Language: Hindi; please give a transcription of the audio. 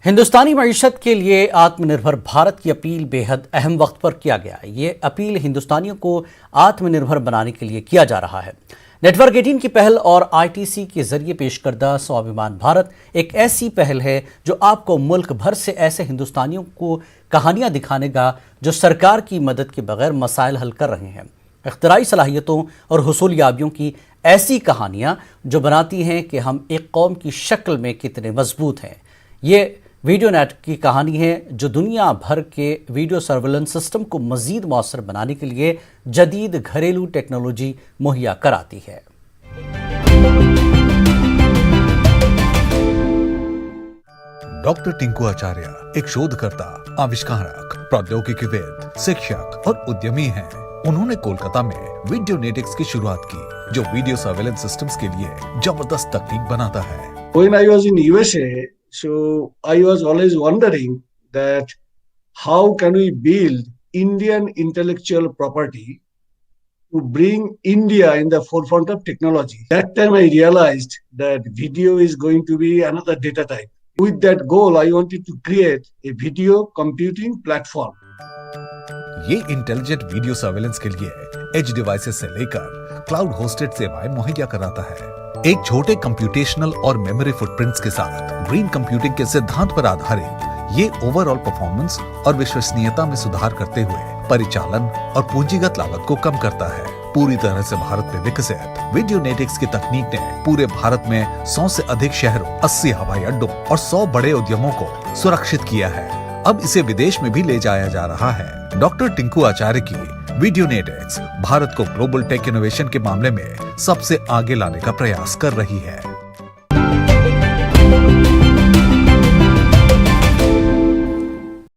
हिंदुस्तानी मईशत के लिए आत्मनिर्भर भारत की अपील बेहद अहम वक्त पर किया गया है। ये अपील हिंदुस्तानियों को आत्मनिर्भर बनाने के लिए किया जा रहा है। नेटवर्क 18 की पहल और आईटीसी के जरिए पेश करदा स्वाभिमान भारत एक ऐसी पहल है जो आपको मुल्क भर से ऐसे हिंदुस्तानियों को कहानियां दिखानेगा जो सरकार की मदद के बगैर मसाइल हल कर रहे हैं। इख्तराई सलाहियतों और हुसूलियाबियों की ऐसी कहानियां जो बनाती हैं कि हम एक कौम की शक्ल में कितने मजबूत हैं। ये वीडियो नेट की कहानी है जो दुनिया भर के वीडियो सर्वेलेंस सिस्टम को मजीद मौसर बनाने के लिए जदीद घरेलू टेक्नोलॉजी मुहैया कराती है। डॉक्टर टिंकू आचार्य एक शोधकर्ता, आविष्कारक, प्रौद्योगिकीविद, शिक्षक और उद्यमी हैं। उन्होंने कोलकाता में वीडियोनेटिक्स की शुरुआत की, जो वीडियो सर्वेलेंस सिस्टम्स के लिए जबरदस्त तकनीक बनाता है। When I was in USA, so I was always wondering that how can we build Indian intellectual property to bring India in the forefront of technology. That time I realized that video is going to be another data type. With that goal, I wanted to create a video computing platform. ये इंटेलिजेंट वीडियो सर्वेलेंस के लिए एज डिवाइसेस से लेकर क्लाउड होस्टेड सेवाएं मुहैया कराता है। एक छोटे कंप्यूटेशनल और मेमोरी फुटप्रिंट्स के साथ ग्रीन कंप्यूटिंग के सिद्धांत पर आधारित ये ओवरऑल परफॉर्मेंस और विश्वसनीयता में सुधार करते हुए परिचालन और पूंजीगत लागत को कम करता है। पूरी तरह से भारत में विकसित वीडियोनेटिक्स की तकनीक ने पूरे भारत में 100 से अधिक शहरों, 80 हवाई अड्डों और 100 बड़े उद्यमों को सुरक्षित किया है। अब इसे विदेश में भी ले जाया जा रहा है। डॉक्टर टिंकू आचार्य की वीडियोनेटिक्स भारत को ग्लोबल टेक इनोवेशन के मामले में सबसे आगे लाने का प्रयास कर रही है।